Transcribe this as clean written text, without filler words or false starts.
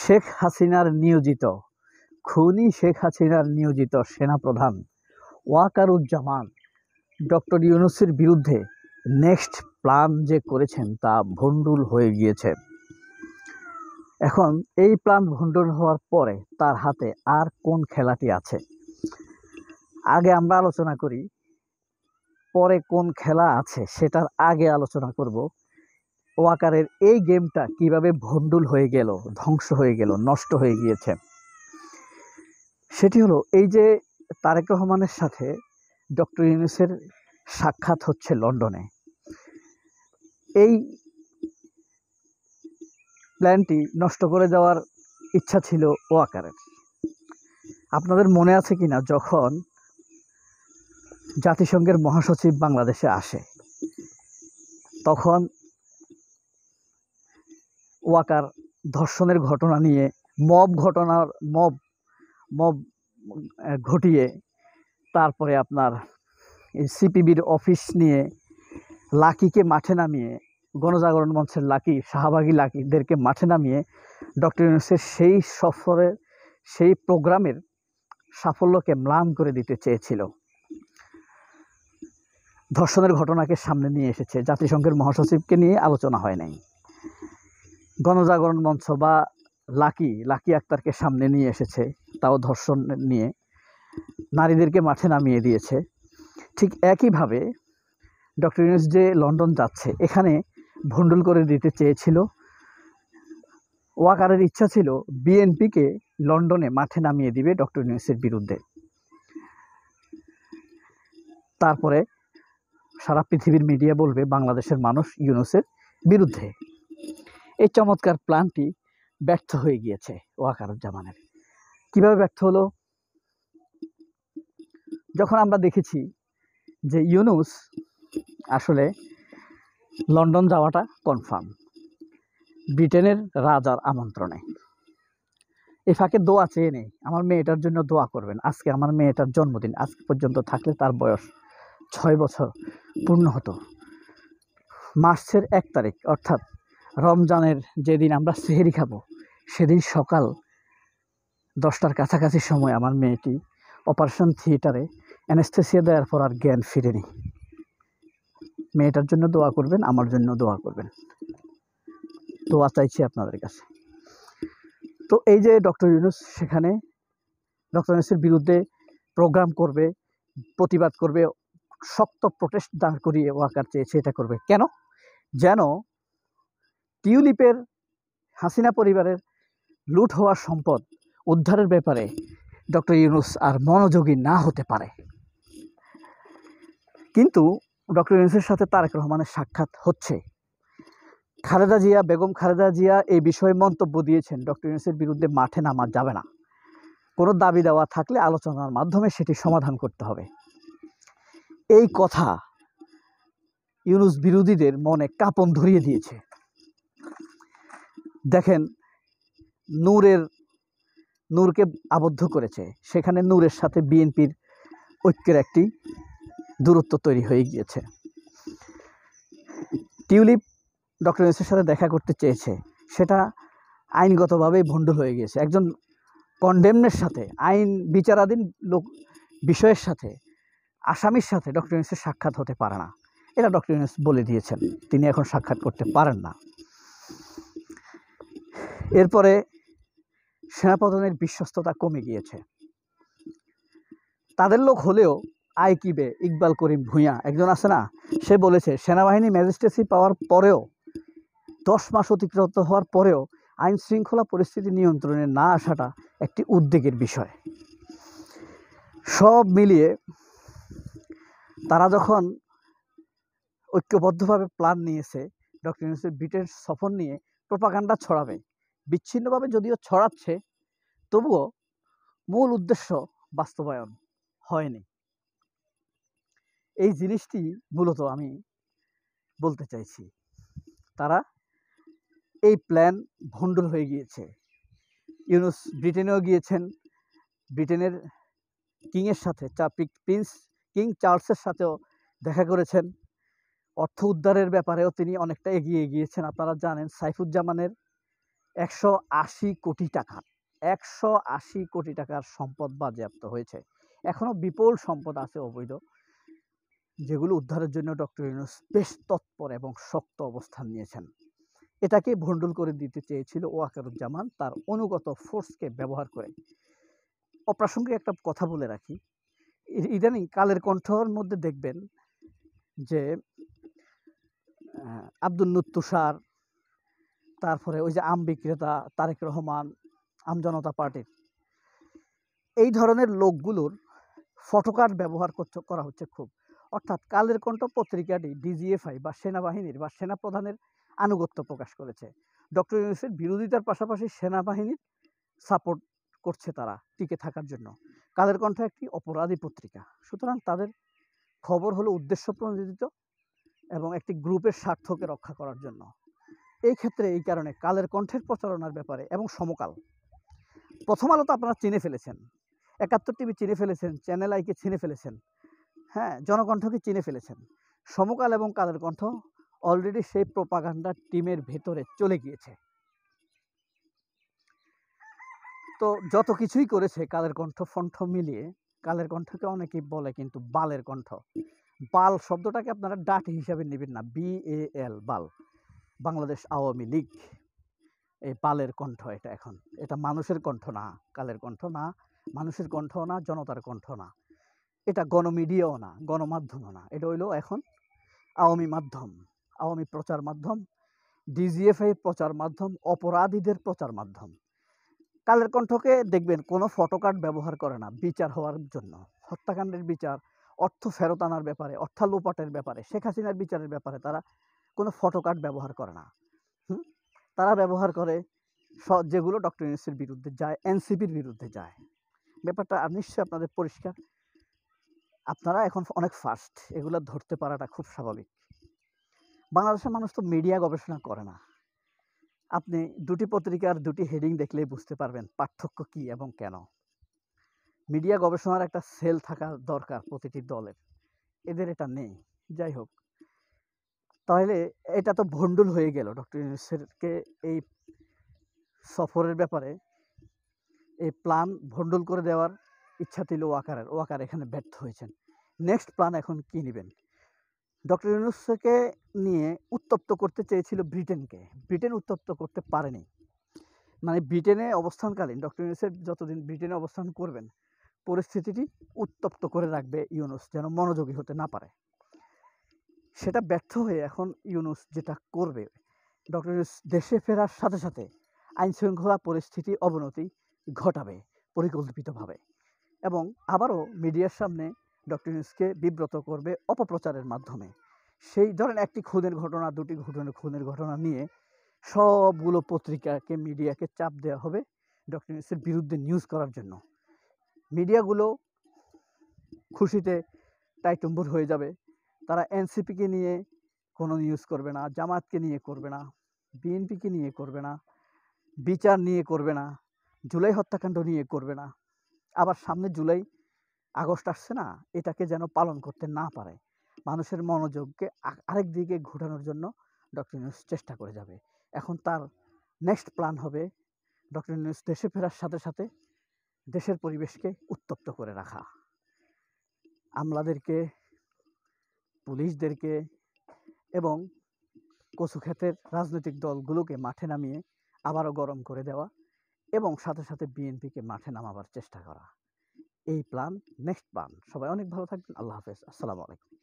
শেখ হাসিনার নিয়োজিত খুনি শেখ হাসিনার নিয়োজিত সেনাপ্রধান ওয়াকারুজ্জামান ডক্টর ইউনূসের বিরুদ্ধে নেক্সট প্ল্যান যে করেছেন তা ভণ্ডুল হয়ে গিয়েছে। এখন এই প্ল্যান ভণ্ডুল হওয়ার পরে তার হাতে আর কোন খেলাটি আছে? আগে আমরা আলোচনা করি, পরে কোন খেলা আছে সেটার আগে আলোচনা করব ওয়াকারের এই গেমটা কিভাবে ভণ্ডুল হয়ে গেল, ধ্বংস হয়ে গেল, নষ্ট হয়ে গিয়েছে। সেটি হলো এই যে তারেক রহমানের সাথে ডক্টর ইউনূসের সাক্ষাৎ হচ্ছে লন্ডনে। এই প্ল্যানটি নষ্ট করে যাওয়ার ইচ্ছা ছিল ওয়াকারের। আপনাদের মনে আছে কিনা, যখন জাতিসংঘের মহাসচিব বাংলাদেশে আসে তখন ওয়াকার ধর্ষণের ঘটনা নিয়ে মব ঘটিয়ে তারপরে আপনার এই সিপিবির অফিস নিয়ে লাকিকে মাঠে নামিয়ে, গণজাগরণ মঞ্চের লাকি, শাহবাগী লাকিদেরকে মাঠে নামিয়ে ডক্টর ইউনূসের সেই সফরের সেই প্রোগ্রামের সাফল্যকে ম্লান করে দিতে চেয়েছিল। ধর্ষণের ঘটনাকে সামনে নিয়ে এসেছে, জাতিসংঘের মহাসচিবকে নিয়ে আলোচনা হয় নাই। গণজাগরণ মঞ্চ বা লাকি আক্তারকে সামনে নিয়ে এসেছে, তাও ধর্ষণ নিয়ে নারীদেরকে মাঠে নামিয়ে দিয়েছে। ঠিক একইভাবে ডক্টর ইউনূস যে লন্ডন যাচ্ছে, এখানে ভণ্ডুল করে দিতে চেয়েছিল। ওয়াকারের ইচ্ছা ছিল বিএনপিকে লন্ডনে মাঠে নামিয়ে দিবে ডক্টর ইউনূসের বিরুদ্ধে। তারপরে সারা পৃথিবীর মিডিয়া বলবে বাংলাদেশের মানুষ ইউনূসের বিরুদ্ধে। এই চমৎকার প্ল্যানটি ব্যর্থ হয়ে গিয়েছে ওয়াকারুজ্জামানের। কিভাবে ব্যর্থ হলো? যখন আমরা দেখেছি যে ইউনূস আসলে লন্ডন যাওয়াটা কনফার্ম, ব্রিটেনের রাজার আমন্ত্রণে। এই ফাঁকে দোয়া চেয়ে নেই, আমার মেয়েটার জন্য দোয়া করবেন। আজকে আমার মেয়েটার জন্মদিন, আজকে পর্যন্ত থাকলে তার বয়স 6 বছর পূর্ণ হতো। মার্চের 1 তারিখ অর্থাৎ রমজানের যেদিন আমরা সেহরি খাবো, সেদিন সকাল 10টার কাছাকাছি সময় আমার মেয়েটি অপারেশন থিয়েটারে অ্যানেস্থেসিয়া দেওয়ার পর আর জ্ঞান ফিরেনি। মেয়েটার জন্য দোয়া করবেন, আমার জন্য দোয়া করবেন, দোয়া চাইছি আপনাদের কাছে। তো এই যে ডক্টর ইউনূস সেখানে ডক্টর ইউনূসের বিরুদ্ধে প্রোগ্রাম করবে, প্রতিবাদ করবে, শক্ত প্রোটেস্ট দাঁড় করিয়ে ওয়াকার চেয়েছে এটা করবে কেন? যেন টিউলিপের হাসিনা পরিবারের লুট হওয়া সম্পদ উদ্ধারের ব্যাপারে ডক্টর ইউনূস আর মনোযোগী না হতে পারে। কিন্তু ডক্টর ইউনূসের সাথে তারেক রহমানের সাক্ষাৎ হচ্ছে। বেগম খালেদা জিয়া এই বিষয়ে মন্তব্য দিয়েছেন, ডক্টর ইউনূসের বিরুদ্ধে মাঠে নামা যাবে না, কোনো দাবি দেওয়া থাকলে আলোচনার মাধ্যমে সেটি সমাধান করতে হবে। এই কথা ইউনূস বিরোধীদের মনে কাঁপন ধরিয়ে দিয়েছে। দেখেন, নূরকে আবদ্ধ করেছে, সেখানে নূরের সাথে বিএনপির ঐক্যের একটি দূরত্ব তৈরি হয়ে গিয়েছে। টিউলিপ ডক্টর ইউনূসের সাথে দেখা করতে চেয়েছে, সেটা আইনগতভাবেই ভণ্ডুল হয়ে গিয়েছে। একজন কন্ডেমনের সাথে, আইন বিচারাধীন বিষয়ের সাথে, আসামির সাথে ডক্টর ইউনূসের সাক্ষাৎ হতে পারে না, এটা ডক্টর ইউনূস বলে দিয়েছেন। তিনি এখন সাক্ষাৎ করতে পারেন না। এরপরে সেনাপ্রধানের বিশ্বস্ততা কমে গিয়েছে। তাদের লোক হলেও আইকিবে ইকবাল করিম ভূঁইয়া একজন আছে না, সে বলেছে সেনাবাহিনী ম্যাজিস্ট্রেসি পাওয়ার পরেও 10 মাস অতিক্রান্ত হওয়ার পরেও আইন শৃঙ্খলা পরিস্থিতি নিয়ন্ত্রণে না আসাটা একটি উদ্বেগের বিষয়। সব মিলিয়ে তারা যখন ঐক্যবদ্ধভাবে প্ল্যান নিয়েছে ডক্টর ইউনূসের ব্রিটেন সফর নিয়ে প্রোপাগান্ডা ছড়াবে, বিচ্ছিন্নভাবে যদিও ছড়াচ্ছে, তবুও মূল উদ্দেশ্য বাস্তবায়ন হয়নি। এই জিনিসটি মূলত আমি বলতে চাইছি। তারা এই প্ল্যান ভণ্ডুল হয়ে গিয়েছে। ইউনূস ব্রিটেনেও গিয়েছেন, ব্রিটেনের কিংয়ের সাথে কিং চার্লসের সাথেও দেখা করেছেন। অর্থ উদ্ধারের ব্যাপারেও তিনি অনেকটা এগিয়ে গিয়েছেন। আপনারা জানেন সাইফুজ্জামানের 180 কোটি টাকা, 180 কোটি টাকার সম্পদ বাজেয়াপ্ত হয়েছে। এখনো বিপুল সম্পদ আছে অবৈধ, যেগুলো উদ্ধারের জন্য ডক্টর ইউনূস বেশ তৎপর এবং শক্ত অবস্থান নিয়েছেন। এটাকে ভণ্ডুল করে দিতে চেয়েছিল ওয়াকারুজ্জামান তার অনুগত ফোর্সকে ব্যবহার করে। অপ্রাসঙ্গিক একটা কথা বলে রাখি, ইদানিং কালের কণ্ঠর মধ্যে দেখবেন যে আব্দুল তুষার, তারপরে ওই যে আম বিক্রেতা তারেক রহমান, আমজনতা পার্টির এই ধরনের লোকগুলোর ফটোকার্ড ব্যবহার করা হচ্ছে খুব। অর্থাৎ কালের কণ্ঠ পত্রিকাটি ডিজিএফআই বা সেনাবাহিনীর বা সেনাপ্রধানের আনুগত্য প্রকাশ করেছে। ডক্টর ইউনূসের বিরোধিতার পাশাপাশি সেনাবাহিনীর সাপোর্ট করছে তারা টিকে থাকার জন্য। কালের কণ্ঠ একটি অপরাধী পত্রিকা, সুতরাং তাদের খবর হলো উদ্দেশ্য প্রণোদিত এবং একটি গ্রুপের স্বার্থকে রক্ষা করার জন্য। এই ক্ষেত্রে এই কারণে কালের কণ্ঠের প্রচারণার ব্যাপারে এবং সমকাল, প্রথম আলো তো আপনারা চিনে ফেলেছেন, ৭১ টিভি চিনে ফেলেছেন, চ্যানেল আইকে চিনে ফেলেছেন, হ্যাঁ, জনকণ্ঠকে চিনে ফেলেছেন। সমকাল এবং কালের কণ্ঠ অলরেডি সেই প্রোপাগান্ডা টিমের ভেতরে চলে গিয়েছে। তো যত কিছুই করেছে কালের কণ্ঠ ফণ্ঠ মিলিয়ে, কালের কণ্ঠকে অনেকেই বলে কিন্তু বালের কণ্ঠ। বাল শব্দটাকে আপনারা ডাটি হিসাবে নেবেন না, BAL, বাল, বাংলাদেশ আওয়ামী লীগ, এই বালের কণ্ঠ। এটা এখন এটা মানুষের কণ্ঠ না, কালের কণ্ঠ না, মানুষের কণ্ঠ না, জনতার কণ্ঠ না, এটা গণমিডিয়াও না, গণমাধ্যমও না, এটা হইলো এখন আওয়ামী মাধ্যম, আওয়ামী প্রচার মাধ্যম, ডিজিএফআই প্রচার মাধ্যম, অপরাধীদের প্রচার মাধ্যম। কালের কণ্ঠকে দেখবেন কোনো ফটোকার্ড ব্যবহার করে না বিচার হওয়ার জন্য। হত্যাকাণ্ডের বিচার, অর্থ ফেরত আনার ব্যাপারে, অর্থ লোপাটের ব্যাপারে, শেখ হাসিনার বিচারের ব্যাপারে তারা কোনো ফটোকার্ড ব্যবহার করে না। তারা ব্যবহার করে যেগুলো ডক্টর ইউনূসের বিরুদ্ধে যায়, এনসিপির বিরুদ্ধে যায়। ব্যাপারটা নিশ্চয়ই আপনাদের পরিষ্কার। আপনারা এখন অনেক ফাস্ট, এগুলো ধরতে পারাটা খুব স্বাভাবিক। বাংলাদেশের মানুষ তো মিডিয়া গবেষণা করে না। আপনি দুটি পত্রিকার দুটি হেডিং দেখলেই বুঝতে পারবেন পার্থক্য কী এবং কেন। মিডিয়া গবেষণার একটা সেল থাকা দরকার প্রতিটি দলের, এদের এটা নেই। যাই হোক, তাহলে এটা তো ভণ্ডুল হয়ে গেল। ডক্টর ইউনূসকে এই সফরের ব্যাপারে এই প্ল্যান ভণ্ডুল করে দেওয়ার ইচ্ছা ছিল ওয়াকারের, ওয়াকার এখানে ব্যর্থ হয়েছেন। নেক্সট প্ল্যান এখন কী নেবেন? ডক্টর ইউনূসকে নিয়ে উত্তপ্ত করতে চেয়েছিল ব্রিটেনকে, ব্রিটেন উত্তপ্ত করতে পারেনি। মানে ব্রিটেনে অবস্থানকালীন ডক্টর ইউনূসের যতদিন ব্রিটেনে অবস্থান করবেন, পরিস্থিতিটি উত্তপ্ত করে রাখবে ইউনূস, যেন মনোযোগী হতে না পারে। সেটা ব্যর্থ হয়ে এখন ইউনূস যেটা করবে, ডক্টর ইউনূস দেশে ফেরার সাথে সাথে আইনশৃঙ্খলা পরিস্থিতি অবনতি ঘটাবে পরিকল্পিতভাবে, এবং আবারও মিডিয়ার সামনে ডক্টর ইউনূসকে বিব্রত করবে অপপ্রচারের মাধ্যমে। সেই ধরেন একটি খুনের ঘটনা, দুটি খুনের ঘটনা নিয়ে সবগুলো পত্রিকাকে, মিডিয়াকে চাপ দেওয়া হবে ডক্টর ইউনূসের বিরুদ্ধে নিউজ করার জন্য। মিডিয়াগুলো খুশিতে টাইটুম্বুর হয়ে যাবে। তারা এনসিপিকে নিয়ে কোনো নিউজ করবে না, জামাতকে নিয়ে করবে না, বিএনপিকে নিয়ে করবে না, বিচার নিয়ে করবে না, জুলাই হত্যাকাণ্ড নিয়ে করবে না। আবার সামনে জুলাই আগস্ট আসছে না, এটাকে যেন পালন করতে না পারে, মানুষের মনোযোগকে আরেক দিকে ঘোরানোর জন্য ডক্টর ইউনূস চেষ্টা করে যাবে। এখন তার নেক্সট প্ল্যান হবে ডক্টর ইউনূস দেশে ফেরার সাথে সাথে দেশের পরিবেশকে উত্তপ্ত করে রাখা, আমলাদেরকে, পুলিশদেরকে এবং কচুক্ষেতের রাজনৈতিক দলগুলোকে মাঠে নামিয়ে আবারও গরম করে দেওয়া এবং সাথে সাথে বিএনপিকে মাঠে নামাবার চেষ্টা করা। এই প্ল্যান, নেক্সট প্ল্যান। সবাই অনেক ভালো থাকবেন। আল্লাহ হাফেজ। আসসালামু আলাইকুম।